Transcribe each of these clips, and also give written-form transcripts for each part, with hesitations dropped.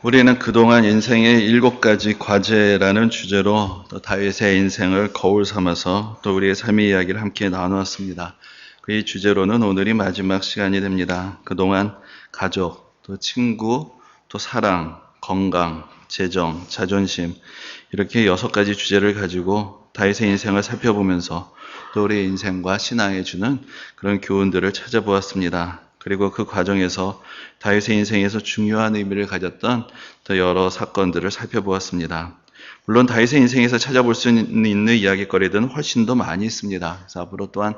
우리는 그동안 인생의 7가지 과제라는 주제로 또 다윗의 인생을 거울 삼아서 또 우리의 삶의 이야기를 함께 나누었습니다. 그 주제로는 오늘이 마지막 시간이 됩니다. 그동안 가족, 또 친구, 또 사랑, 건강, 재정, 자존심 이렇게 6가지 주제를 가지고 다윗의 인생을 살펴보면서 또 우리의 인생과 신앙에 주는 그런 교훈들을 찾아보았습니다. 그리고 그 과정에서 다윗의 인생에서 중요한 의미를 가졌던 또 여러 사건들을 살펴보았습니다. 물론 다윗의 인생에서 찾아볼 수 있는 이야기거리들은 훨씬 더 많이 있습니다. 그래서 앞으로 또한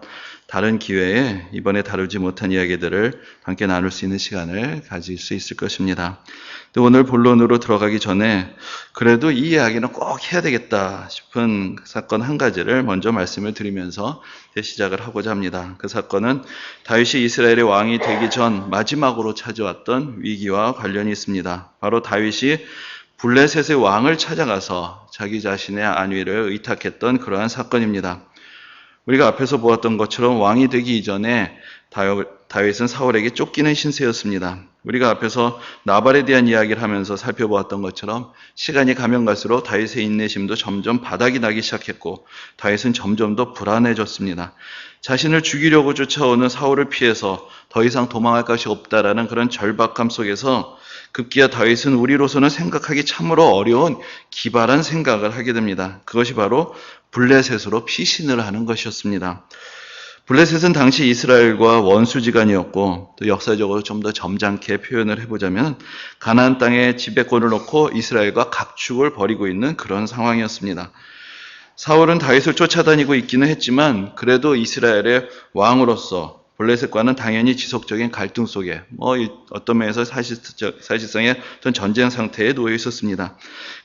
다른 기회에 이번에 다루지 못한 이야기들을 함께 나눌 수 있는 시간을 가질 수 있을 것입니다. 또 오늘 본론으로 들어가기 전에 그래도 이 이야기는 꼭 해야 되겠다 싶은 사건 한 가지를 먼저 말씀을 드리면서 시작을 하고자 합니다. 그 사건은 다윗이 이스라엘의 왕이 되기 전 마지막으로 찾아왔던 위기와 관련이 있습니다. 바로 다윗이 블레셋의 왕을 찾아가서 자기 자신의 안위를 의탁했던 그러한 사건입니다. 우리가 앞에서 보았던 것처럼 왕이 되기 이전에 다윗은 사울에게 쫓기는 신세였습니다. 우리가 앞에서 나발에 대한 이야기를 하면서 살펴보았던 것처럼 시간이 가면 갈수록 다윗의 인내심도 점점 바닥이 나기 시작했고 다윗은 점점 더 불안해졌습니다. 자신을 죽이려고 쫓아오는 사울을 피해서 더 이상 도망할 것이 없다라는 그런 절박함 속에서 급기야 다윗은 우리로서는 생각하기 참으로 어려운 기발한 생각을 하게 됩니다. 그것이 바로 블레셋으로 피신을 하는 것이었습니다. 블레셋은 당시 이스라엘과 원수지간이었고 또 역사적으로 좀 더 점잖게 표현을 해보자면 가나안 땅에 지배권을 놓고 이스라엘과 각축을 벌이고 있는 그런 상황이었습니다. 사울은 다윗을 쫓아다니고 있기는 했지만 그래도 이스라엘의 왕으로서 블레셋과는 당연히 지속적인 갈등 속에 어떤 면에서 사실상의 어떤 전쟁 상태에 놓여 있었습니다.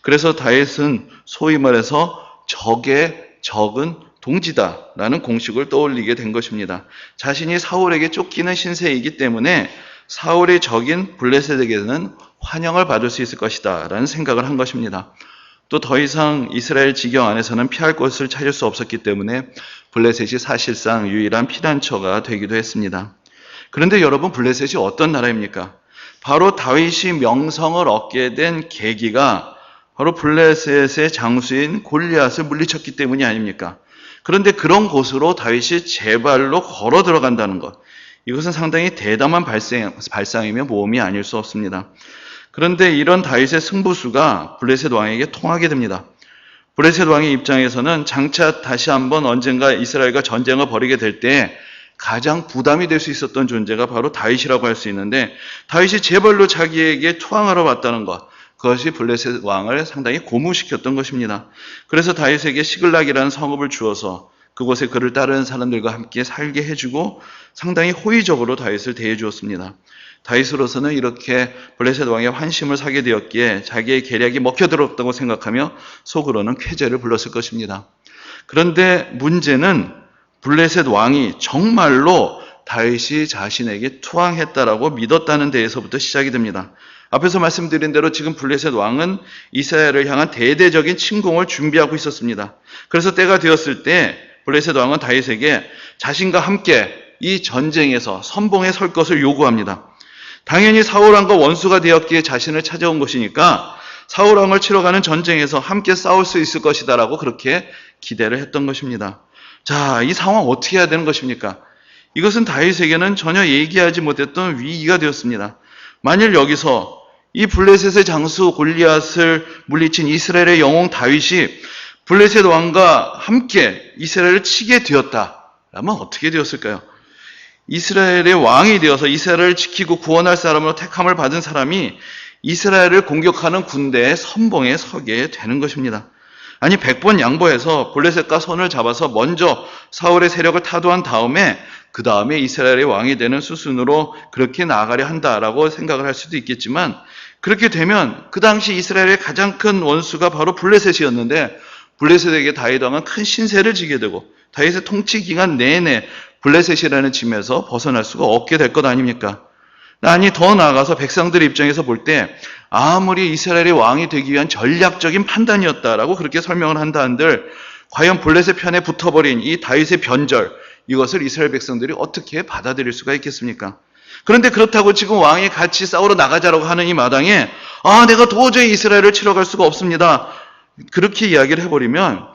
그래서 다윗은 소위 말해서 적의 적은 동지다라는 공식을 떠올리게 된 것입니다. 자신이 사울에게 쫓기는 신세이기 때문에 사울의 적인 블레셋에게는 환영을 받을 수 있을 것이다 라는 생각을 한 것입니다. 또 더 이상 이스라엘 지경 안에서는 피할 곳을 찾을 수 없었기 때문에 블레셋이 사실상 유일한 피난처가 되기도 했습니다. 그런데 여러분, 블레셋이 어떤 나라입니까? 바로 다윗이 명성을 얻게 된 계기가 바로 블레셋의 장수인 골리앗을 물리쳤기 때문이 아닙니까? 그런데 그런 곳으로 다윗이 제 발로 걸어 들어간다는 것, 이것은 상당히 대담한 발상이며 모험이 아닐 수 없습니다. 그런데 이런 다윗의 승부수가 블레셋 왕에게 통하게 됩니다. 블레셋 왕의 입장에서는 장차 다시 한번 언젠가 이스라엘과 전쟁을 벌이게 될 때 가장 부담이 될 수 있었던 존재가 바로 다윗이라고 할 수 있는데, 다윗이 제발로 자기에게 투항하러 왔다는 것, 그것이 블레셋 왕을 상당히 고무시켰던 것입니다. 그래서 다윗에게 시글락이라는 성읍을 주어서 그곳에 그를 따르는 사람들과 함께 살게 해주고 상당히 호의적으로 다윗을 대해 주었습니다. 다윗으로서는 이렇게 블레셋 왕의 환심을 사게 되었기에 자기의 계략이 먹혀들었다고 생각하며 속으로는 쾌재를 불렀을 것입니다. 그런데 문제는 블레셋 왕이 정말로 다윗이 자신에게 투항했다라고 믿었다는 데에서부터 시작이 됩니다. 앞에서 말씀드린 대로 지금 블레셋 왕은 이스라엘을 향한 대대적인 침공을 준비하고 있었습니다. 그래서 때가 되었을 때 블레셋 왕은 다윗에게 자신과 함께 이 전쟁에서 선봉에 설 것을 요구합니다. 당연히 사울왕과 원수가 되었기에 자신을 찾아온 것이니까 사울왕을 치러 가는 전쟁에서 함께 싸울 수 있을 것이다라고 그렇게 기대를 했던 것입니다. 자, 이 상황 어떻게 해야 되는 것입니까? 이것은 다윗에게는 전혀 얘기하지 못했던 위기가 되었습니다. 만일 여기서 이 블레셋의 장수 골리앗을 물리친 이스라엘의 영웅 다윗이 블레셋 왕과 함께 이스라엘을 치게 되었다라면 어떻게 되었을까요? 이스라엘의 왕이 되어서 이스라엘을 지키고 구원할 사람으로 택함을 받은 사람이 이스라엘을 공격하는 군대의 선봉에 서게 되는 것입니다. 아니, 100번 양보해서 블레셋과 손을 잡아서 먼저 사울의 세력을 타도한 다음에 그 다음에 이스라엘의 왕이 되는 수순으로 그렇게 나아가려 한다라고 생각을 할 수도 있겠지만, 그렇게 되면 그 당시 이스라엘의 가장 큰 원수가 바로 블레셋이었는데 블레셋에게 다윗 왕은 큰 신세를 지게 되고 다윗의 통치 기간 내내 블레셋이라는 짐에서 벗어날 수가 없게 될 것 아닙니까? 아니, 더 나아가서 백성들의 입장에서 볼 때 아무리 이스라엘의 왕이 되기 위한 전략적인 판단이었다라고 그렇게 설명을 한다 한들 과연 블레셋 편에 붙어버린 이 다윗의 변절, 이것을 이스라엘 백성들이 어떻게 받아들일 수가 있겠습니까? 그런데 그렇다고 지금 왕이 같이 싸우러 나가자라고 하는 이 마당에 내가 도저히 이스라엘을 치러 갈 수가 없습니다. 그렇게 이야기를 해버리면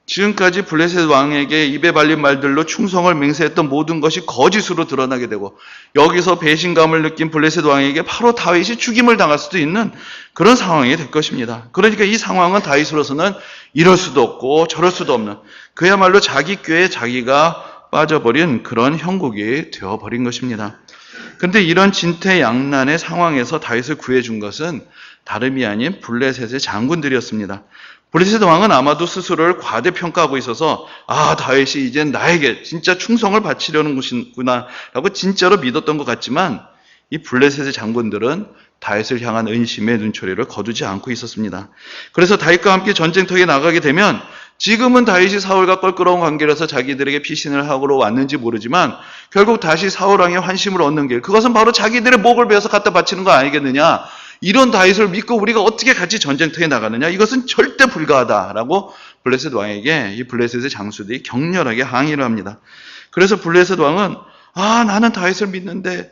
지금까지 블레셋 왕에게 입에 발린 말들로 충성을 맹세했던 모든 것이 거짓으로 드러나게 되고 여기서 배신감을 느낀 블레셋 왕에게 바로 다윗이 죽임을 당할 수도 있는 그런 상황이 될 것입니다. 그러니까 이 상황은 다윗으로서는 이럴 수도 없고 저럴 수도 없는 그야말로 자기 꾀에 자기가 빠져버린 그런 형국이 되어버린 것입니다. 그런데 이런 진퇴양난의 상황에서 다윗을 구해준 것은 다름이 아닌 블레셋의 장군들이었습니다. 블레셋 왕은 아마도 스스로를 과대평가하고 있어서 다윗이 이젠 나에게 진짜 충성을 바치려는 것이구나 라고 진짜로 믿었던 것 같지만 이 블레셋의 장군들은 다윗을 향한 은심의 눈초리를 거두지 않고 있었습니다. 그래서 다윗과 함께 전쟁터에 나가게 되면 지금은 다윗이 사울과 껄끄러운 관계라서 자기들에게 피신을 하고 왔는지 모르지만 결국 다시 사울 왕의 환심을 얻는 길, 그것은 바로 자기들의 목을 베어서 갖다 바치는 거 아니겠느냐. 이런 다윗을 믿고 우리가 어떻게 같이 전쟁터에 나가느냐? 이것은 절대 불가하다라고 블레셋 왕에게 이 블레셋의 장수들이 격렬하게 항의를 합니다. 그래서 블레셋 왕은 나는 다윗을 믿는데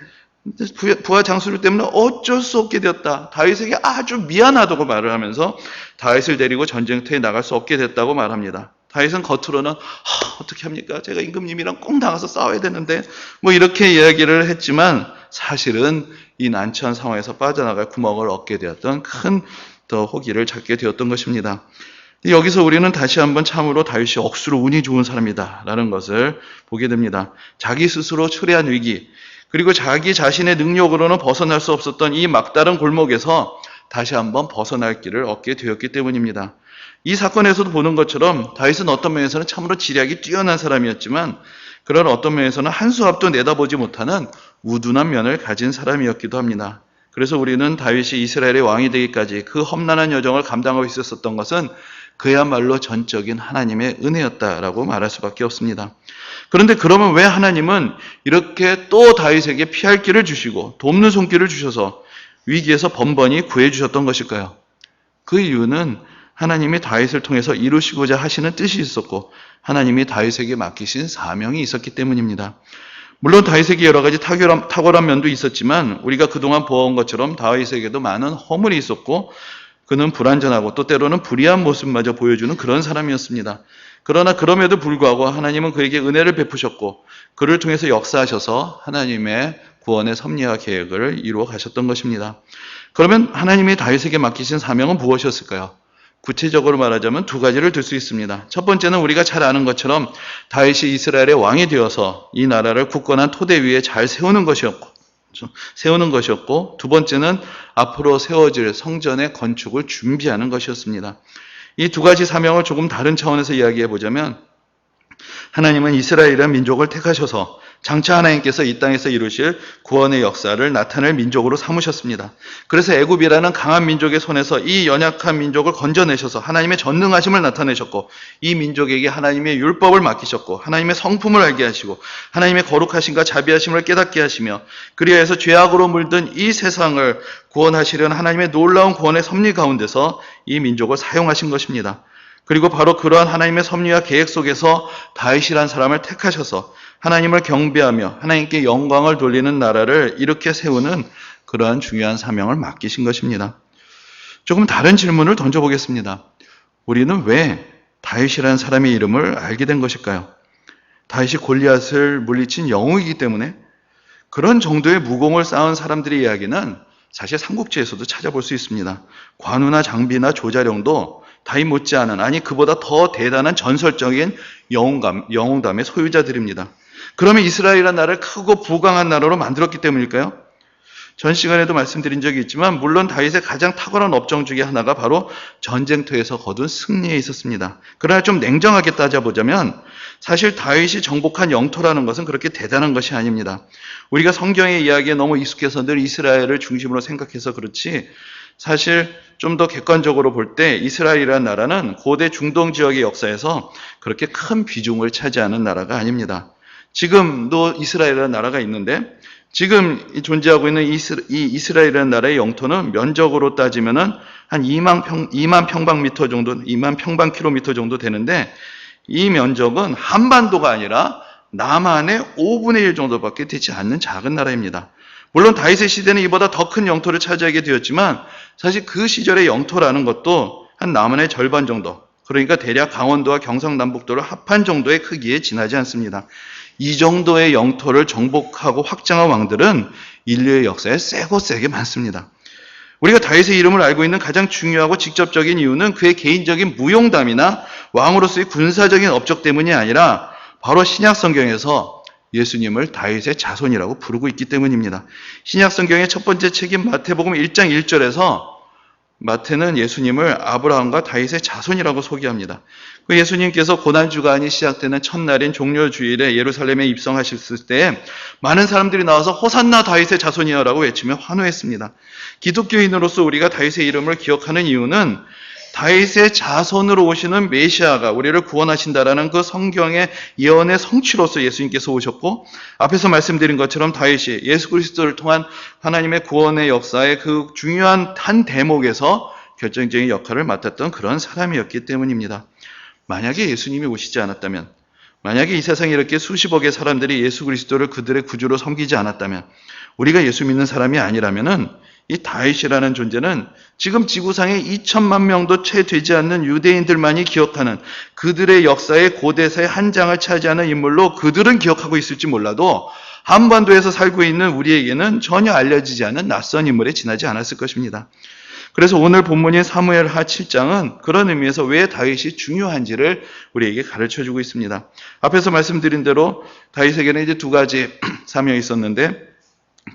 부하 장수들 때문에 어쩔 수 없게 되었다. 다윗에게 아주 미안하다고 말을 하면서 다윗을 데리고 전쟁터에 나갈 수 없게 됐다고 말합니다. 다윗은 겉으로는 어떻게 합니까? 제가 임금님이랑 꼭 나가서 싸워야 되는데 이렇게 이야기를 했지만 사실은 이 난처한 상황에서 빠져나갈 구멍을 얻게 되었던 큰 더 호기를 찾게 되었던 것입니다. 여기서 우리는 다시 한번 참으로 다윗이 억수로 운이 좋은 사람이다 라는 것을 보게 됩니다. 자기 스스로 초래한 위기 그리고 자기 자신의 능력으로는 벗어날 수 없었던 이 막다른 골목에서 다시 한번 벗어날 길을 얻게 되었기 때문입니다. 이 사건에서도 보는 것처럼 다윗은 어떤 면에서는 참으로 지략이 뛰어난 사람이었지만 그런 어떤 면에서는 한 수 앞도 내다보지 못하는 우둔한 면을 가진 사람이었기도 합니다. 그래서 우리는 다윗이 이스라엘의 왕이 되기까지 그 험난한 여정을 감당하고 있었던 것은 그야말로 전적인 하나님의 은혜였다라고 말할 수밖에 없습니다. 그런데 그러면 왜 하나님은 이렇게 또 다윗에게 피할 길을 주시고 돕는 손길을 주셔서 위기에서 번번이 구해주셨던 것일까요? 그 이유는 하나님이 다윗을 통해서 이루시고자 하시는 뜻이 있었고 하나님이 다윗에게 맡기신 사명이 있었기 때문입니다. 물론 다윗에게 여러 가지 탁월한 면도 있었지만 우리가 그동안 보아온 것처럼 다윗에게도 많은 허물이 있었고 그는 불완전하고 또 때로는 불의한 모습마저 보여주는 그런 사람이었습니다. 그러나 그럼에도 불구하고 하나님은 그에게 은혜를 베푸셨고 그를 통해서 역사하셔서 하나님의 구원의 섭리와 계획을 이루어 가셨던 것입니다. 그러면 하나님이 다윗에게 맡기신 사명은 무엇이었을까요? 구체적으로 말하자면 두 가지를 들 수 있습니다. 첫 번째는 우리가 잘 아는 것처럼 다윗이 이스라엘의 왕이 되어서 이 나라를 굳건한 토대 위에 잘 세우는 것이었고 두 번째는 앞으로 세워질 성전의 건축을 준비하는 것이었습니다. 이 두 가지 사명을 조금 다른 차원에서 이야기해 보자면 하나님은 이스라엘이라는 민족을 택하셔서 장차 하나님께서 이 땅에서 이루실 구원의 역사를 나타낼 민족으로 삼으셨습니다. 그래서 애굽이라는 강한 민족의 손에서 이 연약한 민족을 건져내셔서 하나님의 전능하심을 나타내셨고 이 민족에게 하나님의 율법을 맡기셨고 하나님의 성품을 알게 하시고 하나님의 거룩하심과 자비하심을 깨닫게 하시며 그리하여서 죄악으로 물든 이 세상을 구원하시려는 하나님의 놀라운 구원의 섭리 가운데서 이 민족을 사용하신 것입니다. 그리고 바로 그러한 하나님의 섭리와 계획 속에서 다윗이라는 사람을 택하셔서 하나님을 경배하며 하나님께 영광을 돌리는 나라를 이렇게 세우는 그러한 중요한 사명을 맡기신 것입니다. 조금 다른 질문을 던져보겠습니다. 우리는 왜 다윗이라는 사람의 이름을 알게 된 것일까요? 다윗이 골리앗을 물리친 영웅이기 때문에 그런 정도의 무공을 쌓은 사람들의 이야기는 사실 삼국지에서도 찾아볼 수 있습니다. 관우나 장비나 조자룡도 다윗 못지않은 그보다 더 대단한 전설적인 영웅담의 소유자들입니다. 그러면 이스라엘이라는 나라를 크고 부강한 나라로 만들었기 때문일까요? 전 시간에도 말씀드린 적이 있지만 물론 다윗의 가장 탁월한 업적 중에 하나가 바로 전쟁터에서 거둔 승리에 있었습니다. 그러나 좀 냉정하게 따져보자면 사실 다윗이 정복한 영토라는 것은 그렇게 대단한 것이 아닙니다. 우리가 성경의 이야기에 너무 익숙해서 늘 이스라엘을 중심으로 생각해서 그렇지 사실 좀 더 객관적으로 볼 때 이스라엘이라는 나라는 고대 중동 지역의 역사에서 그렇게 큰 비중을 차지하는 나라가 아닙니다. 지금도 이스라엘이라는 나라가 있는데 지금 존재하고 있는 이 이스라엘이라는 나라의 영토는 면적으로 따지면은 한 2만 평방미터 정도, 2만 평방킬로미터 정도 되는데 이 면적은 한반도가 아니라 남한의 5분의 1 정도밖에 되지 않는 작은 나라입니다. 물론 다윗의 시대는 이보다 더 큰 영토를 차지하게 되었지만 사실 그 시절의 영토라는 것도 한 남원의 절반 정도, 그러니까 대략 강원도와 경상남북도를 합한 정도의 크기에 지나지 않습니다. 이 정도의 영토를 정복하고 확장한 왕들은 인류의 역사에 세고 세게 많습니다. 우리가 다윗의 이름을 알고 있는 가장 중요하고 직접적인 이유는 그의 개인적인 무용담이나 왕으로서의 군사적인 업적 때문이 아니라 바로 신약 성경에서 예수님을 다윗의 자손이라고 부르고 있기 때문입니다. 신약 성경의 첫 번째 책인 마태복음 1장 1절에서 마태는 예수님을 아브라함과 다윗의 자손이라고 소개합니다. 그 예수님께서 고난주간이 시작되는 첫날인 종려주일에 예루살렘에 입성하셨을 때 많은 사람들이 나와서 호산나 다윗의 자손이여라고 외치며 환호했습니다. 기독교인으로서 우리가 다윗의 이름을 기억하는 이유는 다윗의 자손으로 오시는 메시아가 우리를 구원하신다라는 그 성경의 예언의 성취로서 예수님께서 오셨고, 앞에서 말씀드린 것처럼 다윗이 예수 그리스도를 통한 하나님의 구원의 역사의 그 중요한 한 대목에서 결정적인 역할을 맡았던 그런 사람이었기 때문입니다. 만약에 예수님이 오시지 않았다면, 만약에 이 세상에 이렇게 수십억의 사람들이 예수 그리스도를 그들의 구주로 섬기지 않았다면, 우리가 예수 믿는 사람이 아니라면은 이 다윗이라는 존재는 지금 지구상에 2천만 명도 채 되지 않는 유대인들만이 기억하는 그들의 역사의 고대사의 한 장을 차지하는 인물로 그들은 기억하고 있을지 몰라도 한반도에서 살고 있는 우리에게는 전혀 알려지지 않은 낯선 인물에 지나지 않았을 것입니다. 그래서 오늘 본문인 사무엘하 7장은 그런 의미에서 왜 다윗이 중요한지를 우리에게 가르쳐주고 있습니다. 앞에서 말씀드린 대로 다윗에게는 이제 두 가지 사명이 있었는데,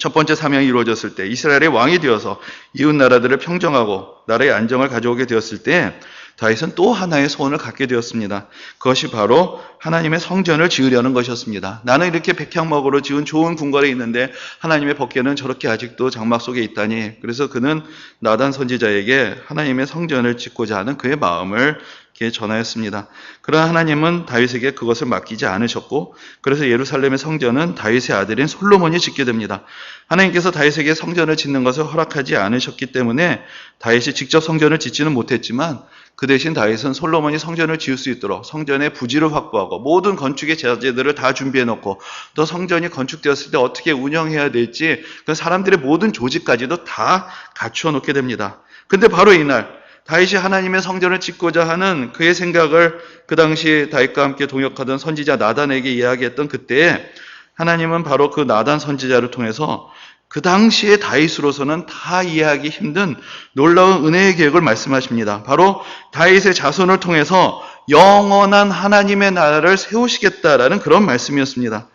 첫 번째 사명이 이루어졌을 때, 이스라엘의 왕이 되어서 이웃 나라들을 평정하고 나라의 안정을 가져오게 되었을 때 다윗은 또 하나의 소원을 갖게 되었습니다. 그것이 바로 하나님의 성전을 지으려는 것이었습니다. 나는 이렇게 백향목으로 지은 좋은 궁궐에 있는데 하나님의 법궤는 저렇게 아직도 장막 속에 있다니. 그래서 그는 나단 선지자에게 하나님의 성전을 짓고자 하는 그의 마음을 전하였습니다. 그러나 하나님은 다윗에게 그것을 맡기지 않으셨고, 그래서 예루살렘의 성전은 다윗의 아들인 솔로몬이 짓게 됩니다. 하나님께서 다윗에게 성전을 짓는 것을 허락하지 않으셨기 때문에 다윗이 직접 성전을 짓지는 못했지만, 그 대신 다윗은 솔로몬이 성전을 지을 수 있도록 성전의 부지를 확보하고 모든 건축의 자재들을 다 준비해 놓고, 또 성전이 건축되었을 때 어떻게 운영해야 될지 그 사람들의 모든 조직까지도 다 갖추어 놓게 됩니다. 근데 바로 이날 다윗이 하나님의 성전을 짓고자 하는 그의 생각을 그 당시 다윗과 함께 동역하던 선지자 나단에게 이야기했던 그때에 하나님은 바로 그 나단 선지자를 통해서 그 당시의 다윗으로서는 다 이해하기 힘든 놀라운 은혜의 계획을 말씀하십니다. 바로 다윗의 자손을 통해서 영원한 하나님의 나라를 세우시겠다라는 그런 말씀이었습니다.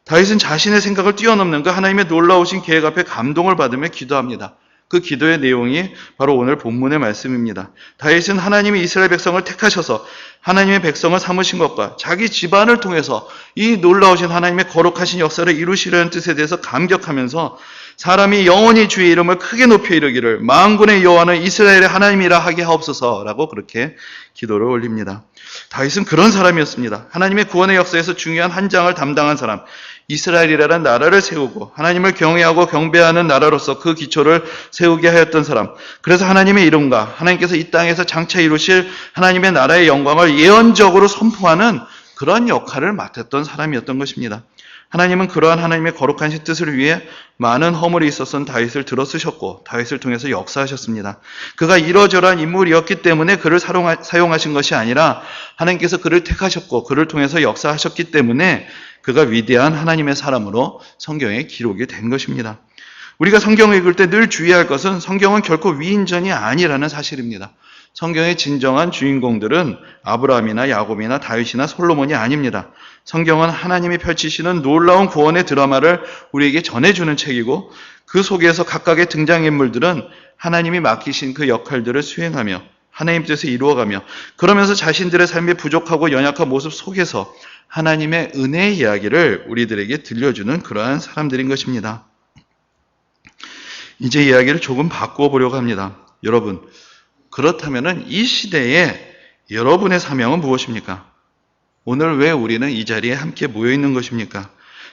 다윗은 자신의 생각을 뛰어넘는 그 하나님의 놀라우신 계획 앞에 감동을 받으며 기도합니다. 그 기도의 내용이 바로 오늘 본문의 말씀입니다. 다윗은 하나님이 이스라엘 백성을 택하셔서 하나님의 백성을 삼으신 것과 자기 집안을 통해서 이 놀라우신 하나님의 거룩하신 역사를 이루시려는 뜻에 대해서 감격하면서 사람이 영원히 주의 이름을 크게 높여 이르기를 만군의 여호와는 이스라엘의 하나님이라 하게 하옵소서라고 그렇게 기도를 올립니다. 다윗은 그런 사람이었습니다. 하나님의 구원의 역사에서 중요한 한 장을 담당한 사람, 이스라엘이라는 나라를 세우고 하나님을 경외하고 경배하는 나라로서 그 기초를 세우게 하였던 사람, 그래서 하나님의 이름과 하나님께서 이 땅에서 장차 이루실 하나님의 나라의 영광을 예언적으로 선포하는 그런 역할을 맡았던 사람이었던 것입니다. 하나님은 그러한 하나님의 거룩한 뜻을 위해 많은 허물이 있었던 다윗을 들어쓰셨고 다윗을 통해서 역사하셨습니다. 그가 이러저러한 인물이었기 때문에 그를 사용하신 것이 아니라 하나님께서 그를 택하셨고 그를 통해서 역사하셨기 때문에 그가 위대한 하나님의 사람으로 성경에 기록이 된 것입니다. 우리가 성경을 읽을 때 늘 주의할 것은 성경은 결코 위인전이 아니라는 사실입니다. 성경의 진정한 주인공들은 아브라함이나 야곱이나 다윗이나 솔로몬이 아닙니다. 성경은 하나님이 펼치시는 놀라운 구원의 드라마를 우리에게 전해주는 책이고, 그 속에서 각각의 등장인물들은 하나님이 맡기신 그 역할들을 수행하며 하나님 뜻을 이루어가며 그러면서 자신들의 삶의 부족하고 연약한 모습 속에서 하나님의 은혜의 이야기를 우리들에게 들려주는 그러한 사람들인 것입니다. 이제 이야기를 조금 바꾸어 보려고 합니다. 여러분, 그렇다면 이 시대에 여러분의 사명은 무엇입니까? 오늘 왜 우리는 이 자리에 함께 모여 있는 것입니까?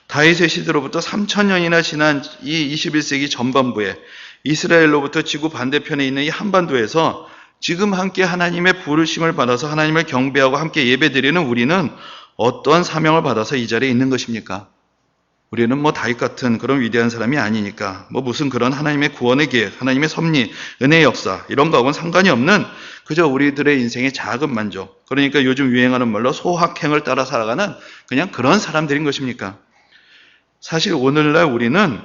다윗의 시대로부터 3000년이나 지난 이 21세기 전반부에 이스라엘로부터 지구 반대편에 있는 이 한반도에서 지금 함께 하나님의 부르심을 받아서 하나님을 경배하고 함께 예배드리는 우리는 어떠한 사명을 받아서 이 자리에 있는 것입니까? 우리는 뭐 다윗 같은 그런 위대한 사람이 아니니까 뭐 무슨 그런 하나님의 구원의 계획, 하나님의 섭리, 은혜의 역사 이런 거하고는 상관이 없는 그저 우리들의 인생의 작은 만족, 그러니까 요즘 유행하는 말로 소확행을 따라 살아가는 그냥 그런 사람들인 것입니까? 사실 오늘날 우리는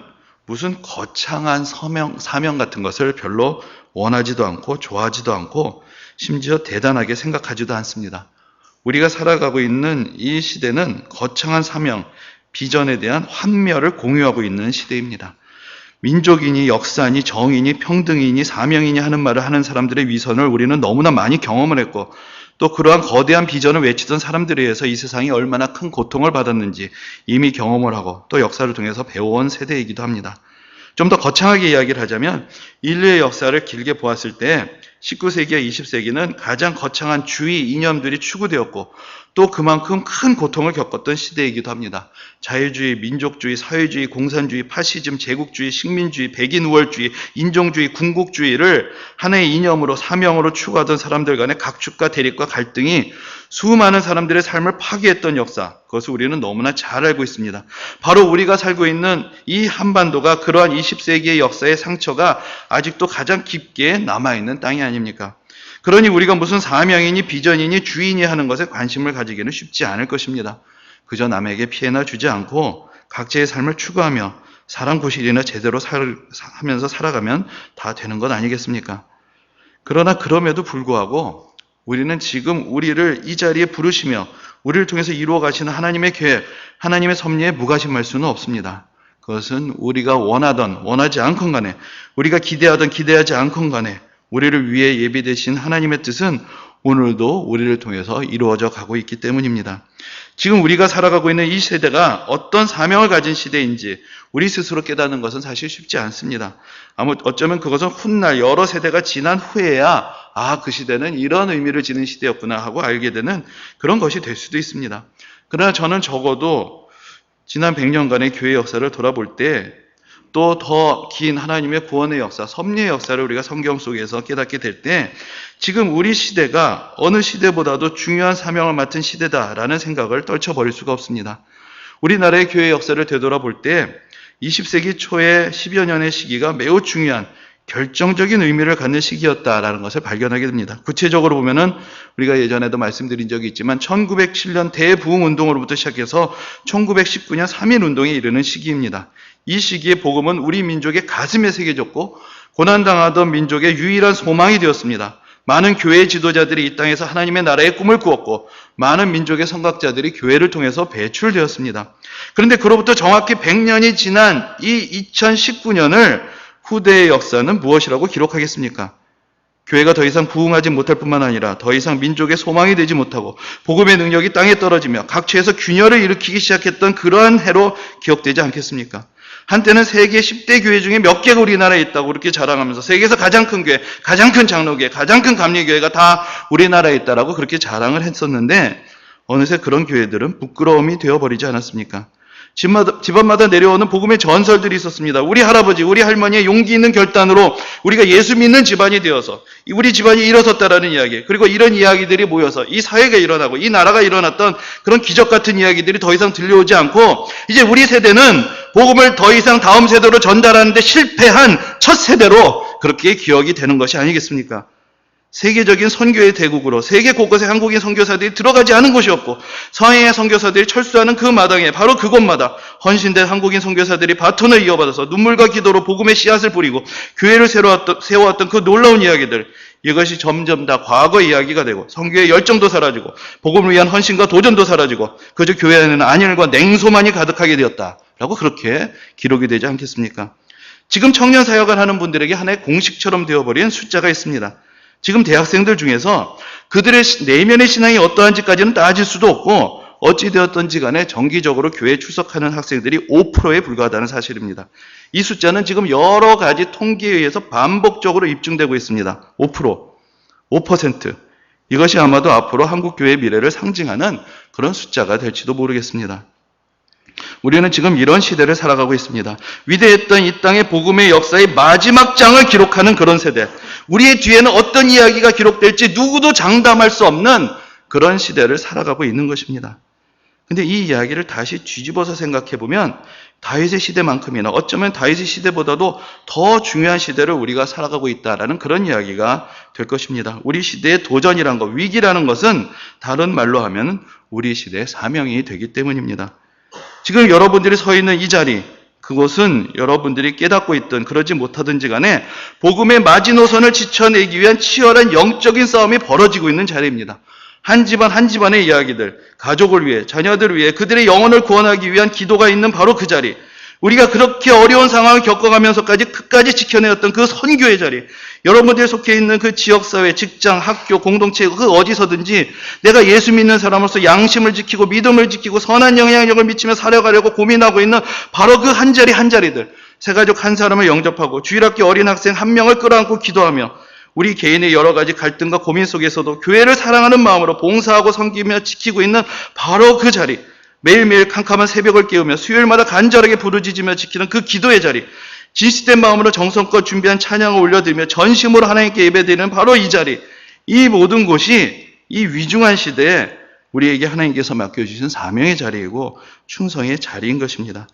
무슨 거창한 사명 같은 것을 별로 원하지도 않고 좋아하지도 않고 심지어 대단하게 생각하지도 않습니다. 우리가 살아가고 있는 이 시대는 거창한 사명, 비전에 대한 환멸을 공유하고 있는 시대입니다. 민족이니 역사니 정의니 평등이니 사명이니 하는 말을 하는 사람들의 위선을 우리는 너무나 많이 경험을 했고 또 그러한 거대한 비전을 외치던 사람들에 의해서 이 세상이 얼마나 큰 고통을 받았는지 이미 경험을 하고 또 역사를 통해서 배워온 세대이기도 합니다. 좀 더 거창하게 이야기를 하자면 인류의 역사를 길게 보았을 때 19세기와 20세기는 가장 거창한 주의 이념들이 추구되었고 또 그만큼 큰 고통을 겪었던 시대이기도 합니다. 자유주의, 민족주의, 사회주의, 공산주의, 파시즘, 제국주의, 식민주의, 백인 우월주의, 인종주의, 군국주의를 하나의 이념으로 사명으로 추구하던 사람들 간의 각축과 대립과 갈등이 수많은 사람들의 삶을 파괴했던 역사, 그것을 우리는 너무나 잘 알고 있습니다. 바로 우리가 살고 있는 이 한반도가 그러한 20세기의 역사의 상처가 아직도 가장 깊게 남아있는 땅이 아닙니까? 그러니 우리가 무슨 사명이니 비전이니 주인이 하는 것에 관심을 가지기는 쉽지 않을 것입니다. 그저 남에게 피해나 주지 않고 각자의 삶을 추구하며 사랑 구실이나 제대로 하면서 살아가면 다 되는 것 아니겠습니까? 그러나 그럼에도 불구하고 우리는 지금 우리를 이 자리에 부르시며 우리를 통해서 이루어 가시는 하나님의 계획, 하나님의 섭리에 무관심할 수는 없습니다. 그것은 우리가 원하던 원하지 않건 간에 우리가 기대하던 기대하지 않건 간에 우리를 위해 예비되신 하나님의 뜻은 오늘도 우리를 통해서 이루어져 가고 있기 때문입니다. 지금 우리가 살아가고 있는 이 세대가 어떤 사명을 가진 시대인지 우리 스스로 깨닫는 것은 사실 쉽지 않습니다. 어쩌면 그것은 훗날 여러 세대가 지난 후에야 그 시대는 이런 의미를 지닌 시대였구나 하고 알게 되는 그런 것이 될 수도 있습니다. 그러나 저는 적어도 지난 100년간의 교회 역사를 돌아볼 때 또 더 긴 하나님의 구원의 역사, 섭리의 역사를 우리가 성경 속에서 깨닫게 될 때 지금 우리 시대가 어느 시대보다도 중요한 사명을 맡은 시대다라는 생각을 떨쳐버릴 수가 없습니다. 우리나라의 교회 역사를 되돌아볼 때 20세기 초의 10여 년의 시기가 매우 중요한 결정적인 의미를 갖는 시기였다라는 것을 발견하게 됩니다. 구체적으로 보면은 우리가 예전에도 말씀드린 적이 있지만 1907년 대부흥운동으로부터 시작해서 1919년 3.1운동에 이르는 시기입니다. 이 시기에 복음은 우리 민족의 가슴에 새겨졌고 고난당하던 민족의 유일한 소망이 되었습니다. 많은 교회 지도자들이 이 땅에서 하나님의 나라의 꿈을 꾸었고 많은 민족의 선각자들이 교회를 통해서 배출되었습니다. 그런데 그로부터 정확히 100년이 지난 이 2019년을 후대의 역사는 무엇이라고 기록하겠습니까? 교회가 더 이상 부흥하지 못할 뿐만 아니라 더 이상 민족의 소망이 되지 못하고 복음의 능력이 땅에 떨어지며 각처에서 균열을 일으키기 시작했던 그러한 해로 기억되지 않겠습니까? 한때는 세계 10대 교회 중에 몇 개가 우리나라에 있다고 그렇게 자랑하면서 세계에서 가장 큰 교회, 가장 큰 장로교회, 가장 큰 감리교회가 다 우리나라에 있다라고 그렇게 자랑을 했었는데 어느새 그런 교회들은 부끄러움이 되어버리지 않았습니까? 집안마다 내려오는 복음의 전설들이 있었습니다. 우리 할아버지, 우리 할머니의 용기 있는 결단으로 우리가 예수 믿는 집안이 되어서 우리 집안이 일어섰다라는 이야기, 그리고 이런 이야기들이 모여서 이 사회가 일어나고 이 나라가 일어났던 그런 기적 같은 이야기들이 더 이상 들려오지 않고 이제 우리 세대는 복음을 더 이상 다음 세대로 전달하는데 실패한 첫 세대로 그렇게 기억이 되는 것이 아니겠습니까? 세계적인 선교의 대국으로 세계 곳곳에 한국인 선교사들이 들어가지 않은 곳이 없고 서해의 선교사들이 철수하는 그 마당에 바로 그곳마다 헌신된 한국인 선교사들이 바톤을 이어받아서 눈물과 기도로 복음의 씨앗을 뿌리고 교회를 세워왔던 그 놀라운 이야기들, 이것이 점점 다 과거 이야기가 되고 선교의 열정도 사라지고 복음을 위한 헌신과 도전도 사라지고 그저 교회 안에는 안일과 냉소만이 가득하게 되었다라고 그렇게 기록이 되지 않겠습니까? 지금 청년 사역을 하는 분들에게 하나의 공식처럼 되어버린 숫자가 있습니다. 지금 대학생들 중에서 그들의 내면의 신앙이 어떠한지까지는 따질 수도 없고 어찌되었던지 간에 정기적으로 교회에 출석하는 학생들이 5%에 불과하다는 사실입니다. 이 숫자는 지금 여러 가지 통계에 의해서 반복적으로 입증되고 있습니다. 5%. 이것이 아마도 앞으로 한국교회의 미래를 상징하는 그런 숫자가 될지도 모르겠습니다. 우리는 지금 이런 시대를 살아가고 있습니다. 위대했던 이 땅의 복음의 역사의 마지막 장을 기록하는 그런 세대. 우리의 뒤에는 어떤 이야기가 기록될지 누구도 장담할 수 없는 그런 시대를 살아가고 있는 것입니다. 근데 이 이야기를 다시 뒤집어서 생각해 보면 다윗의 시대만큼이나 어쩌면 다윗의 시대보다도 더 중요한 시대를 우리가 살아가고 있다라는 그런 이야기가 될 것입니다. 우리 시대의 도전이란 것, 위기라는 것은 다른 말로 하면 우리 시대의 사명이 되기 때문입니다. 지금 여러분들이 서 있는 이 자리, 그곳은 여러분들이 깨닫고 있든 그러지 못하든지 간에 복음의 마지노선을 지켜내기 위한 치열한 영적인 싸움이 벌어지고 있는 자리입니다. 한 집안 한 집안의 이야기들, 가족을 위해, 자녀들을 위해, 그들의 영혼을 구원하기 위한 기도가 있는 바로 그 자리, 우리가 그렇게 어려운 상황을 겪어가면서까지 끝까지 지켜내었던 그 선교의 자리, 여러분들이 속해 있는 그 지역사회, 직장, 학교, 공동체, 그 어디서든지 내가 예수 믿는 사람으로서 양심을 지키고 믿음을 지키고 선한 영향력을 미치며 살아가려고 고민하고 있는 바로 그 한 자리 한 자리들, 새가족 한 사람을 영접하고 주일학교 어린 학생 한 명을 끌어안고 기도하며 우리 개인의 여러 가지 갈등과 고민 속에서도 교회를 사랑하는 마음으로 봉사하고 섬기며 지키고 있는 바로 그 자리, 매일매일 캄캄한 새벽을 깨우며 수요일마다 간절하게 부르짖으며 지키는 그 기도의 자리, 진실된 마음으로 정성껏 준비한 찬양을 올려드리며 전심으로 하나님께 예배드리는 바로 이 자리, 이 모든 곳이 이 위중한 시대에 우리에게 하나님께서 맡겨주신 사명의 자리이고 충성의 자리인 것입니다.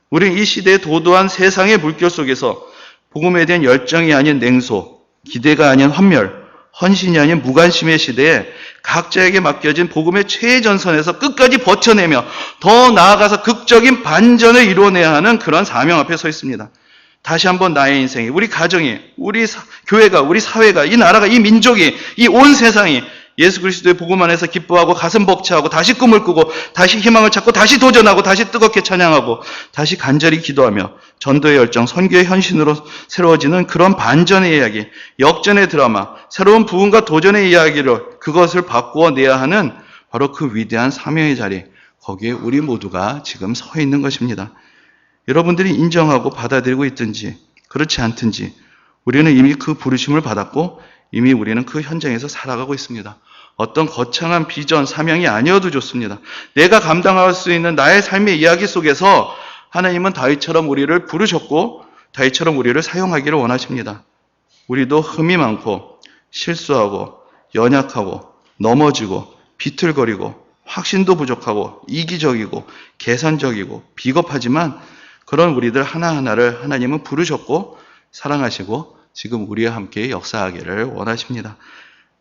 우리는 이 시대의 도도한 세상의 물결 속에서 복음에 대한 열정이 아닌 냉소, 기대가 아닌 환멸, 헌신이 아닌 무관심의 시대에 각자에게 맡겨진 복음의 최전선에서 끝까지 버텨내며 더 나아가서 극적인 반전을 이루어내야 하는 그런 사명 앞에 서 있습니다. 다시 한번 나의 인생이, 우리 가정이, 우리 교회가, 우리 사회가, 이 나라가, 이 민족이, 이 온 세상이 예수 그리스도의 복음 안에서 기뻐하고 가슴 벅차고 다시 꿈을 꾸고 다시 희망을 찾고 다시 도전하고 다시 뜨겁게 찬양하고 다시 간절히 기도하며 전도의 열정, 선교의 헌신으로 새로워지는 그런 반전의 이야기, 역전의 드라마, 새로운 부흥과 도전의 이야기를 그것을 바꾸어내야 하는 바로 그 위대한 사명의 자리, 거기에 우리 모두가 지금 서 있는 것입니다. 여러분들이 인정하고 받아들이고 있든지 그렇지 않든지 우리는 이미 그 부르심을 받았고 이미 우리는 그 현장에서 살아가고 있습니다. 어떤 거창한 비전, 사명이 아니어도 좋습니다. 내가 감당할 수 있는 나의 삶의 이야기 속에서 하나님은 다윗처럼 우리를 부르셨고 다윗처럼 우리를 사용하기를 원하십니다. 우리도 흠이 많고 실수하고 연약하고 넘어지고 비틀거리고 확신도 부족하고 이기적이고 계산적이고 비겁하지만 그런 우리들 하나하나를 하나님은 부르셨고 사랑하시고 지금 우리와 함께 역사하기를 원하십니다.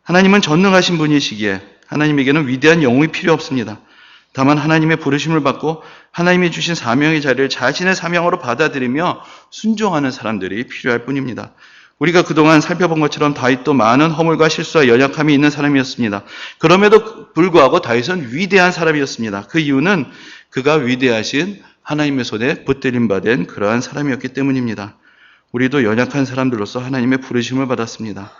하나님은 전능하신 분이시기에 하나님에게는 위대한 영웅이 필요 없습니다. 다만 하나님의 부르심을 받고 하나님이 주신 사명의 자리를 자신의 사명으로 받아들이며 순종하는 사람들이 필요할 뿐입니다. 우리가 그동안 살펴본 것처럼 다윗도 많은 허물과 실수와 연약함이 있는 사람이었습니다. 그럼에도 불구하고 다윗은 위대한 사람이었습니다. 그 이유는 그가 위대하신 하나님의 손에 붙들림 받은 그러한 사람이었기 때문입니다. 우리도 연약한 사람들로서 하나님의 부르심을 받았습니다.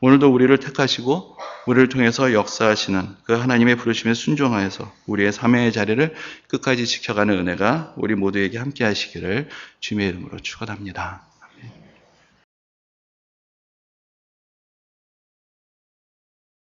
오늘도 우리를 택하시고 우리를 통해서 역사하시는 그 하나님의 부르심에 순종하여서 우리의 사명의 자리를 끝까지 지켜가는 은혜가 우리 모두에게 함께 하시기를 주님의 이름으로 축원합니다.